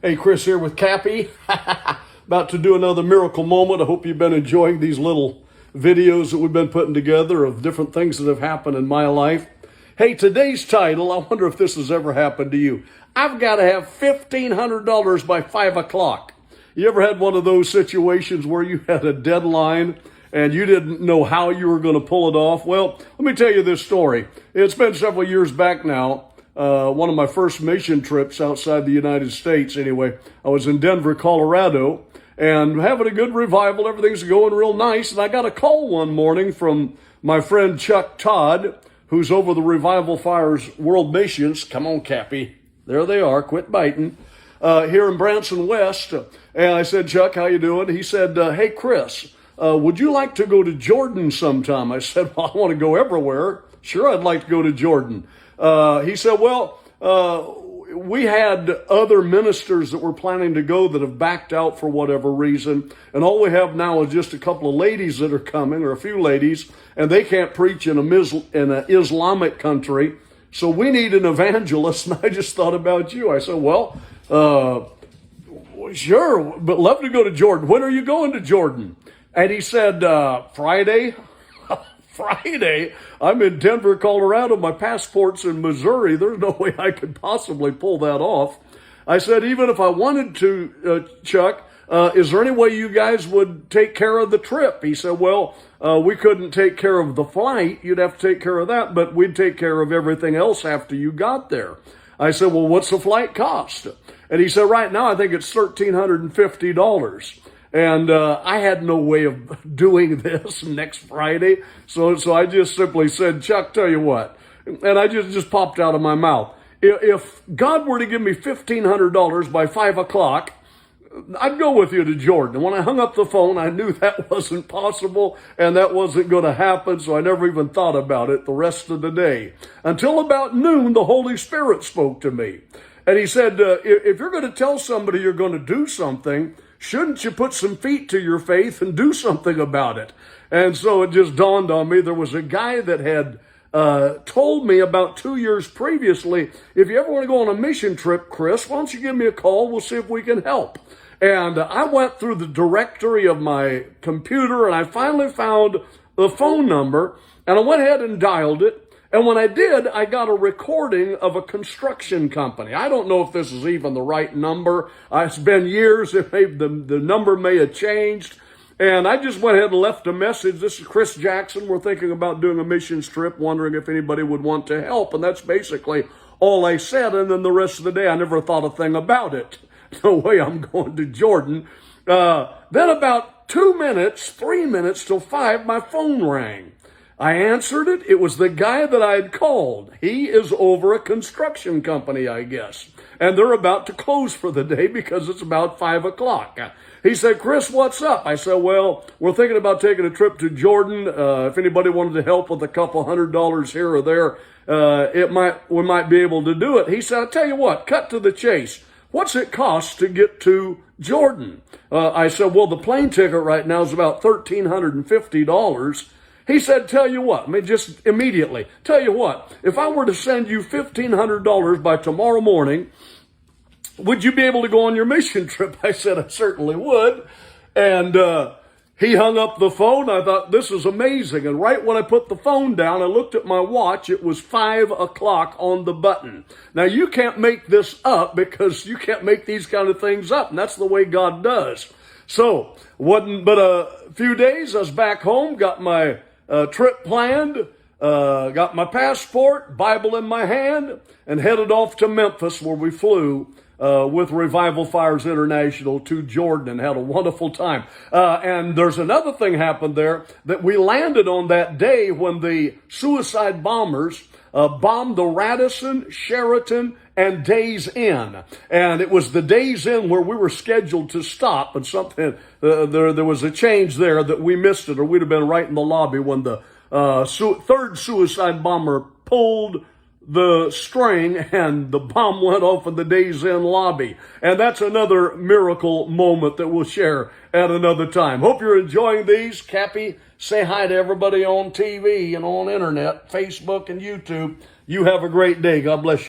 Hey, Kris here with Cappy. About to do another miracle moment. I hope you've been enjoying these little videos that we've been putting together of different things that have happened in my life. Hey, today's title, I wonder if this has ever happened to you. I've got to have $1,500 by 5 o'clock. You ever had one of those situations where you had a deadline and you didn't know how you were going to pull it off? Well, let me tell you this story. It's been several years back now. One of my first mission trips outside the United States, anyway. I was in Denver, Colorado, and having a good revival. Everything's going real nice. And I got a call one morning from my friend Chuck Todd, who's over the Revival Fires World Missions. Come on, Cappy. There they are. Quit biting. Here in Branson, West. And I said, Chuck, how you doing? He said, hey, Kris, would you like to go to Jordan sometime? I said, well, I want to go everywhere. Sure, I'd like to go to Jordan. He said, well, we had other ministers that were planning to go that have backed out for whatever reason. And all we have now is just a couple of ladies that are coming, or a few ladies, and they can't preach in an Islamic country. So we need an evangelist. And I just thought about you. I said, well, sure, but love to go to Jordan. When are you going to Jordan? And he said, Friday. Friday, I'm in Denver, Colorado. My passport's in Missouri. There's no way I could possibly pull that off. I said, even if I wanted to, Chuck, is there any way you guys would take care of the trip? He said, well, we couldn't take care of the flight. You'd have to take care of that, but we'd take care of everything else after you got there. I said, well, what's the flight cost? And he said, right now, I think it's $1,350. And I had no way of doing this next Friday. So I just simply said, Chuck, tell you what. And I just popped out of my mouth. If God were to give me $1,500 by 5 o'clock, I'd go with you to Jordan. And when I hung up the phone, I knew that wasn't possible and that wasn't going to happen. So I never even thought about it the rest of the day. Until about noon, the Holy Spirit spoke to me. And he said, if you're going to tell somebody you're going to do something, shouldn't you put some feet to your faith and do something about it? And so it just dawned on me. There was a guy that had told me about 2 years previously, if you ever want to go on a mission trip, Kris, why don't you give me a call? We'll see if we can help. And I went through the directory of my computer and I finally found the phone number and I went ahead and dialed it. And when I did, I got a recording of a construction company. I don't know if this is even the right number. It's been years. The number may have changed. And I just went ahead and left a message. This is Kris Jackson. We're thinking about doing a missions trip, wondering if anybody would want to help. And that's basically all I said. And then the rest of the day, I never thought a thing about it. No way I'm going to Jordan. Then about 3 minutes till 5, my phone rang. I answered it. It was the guy that I had called. He is over a construction company, I guess. And they're about to close for the day because it's about 5 o'clock. He said, Kris, what's up? I said, well, we're thinking about taking a trip to Jordan. If anybody wanted to help with a couple $100 here or there, we might be able to do it. He said, I'll tell you what, cut to the chase. What's it cost to get to Jordan? I said, well, the plane ticket right now is about $1,350. He said, tell you what, just immediately, tell you what, if I were to send you $1,500 by tomorrow morning, would you be able to go on your mission trip? I said, I certainly would. And he hung up the phone. I thought, this is amazing. And right when I put the phone down, I looked at my watch. It was 5 o'clock on the button. Now, you can't make this up because you can't make these kind of things up. And that's the way God does. So, wasn't but a few days. I was back home, got my trip planned, got my passport, Bible in my hand, and headed off to Memphis where we flew with Revival Fires International to Jordan and had a wonderful time. And there's another thing happened there that we landed on that day when the suicide bombers bombed the Radisson, Sheraton, and Days Inn. And it was the Days Inn where we were scheduled to stop, and something there was a change there that we missed it, or we'd have been right in the lobby when the third suicide bomber pulled the string and the bomb went off in the Days Inn lobby. And that's another miracle moment that we'll share at another time. Hope you're enjoying these. Cappy, say hi to everybody on TV and on internet, Facebook and YouTube. You have a great day. God bless you.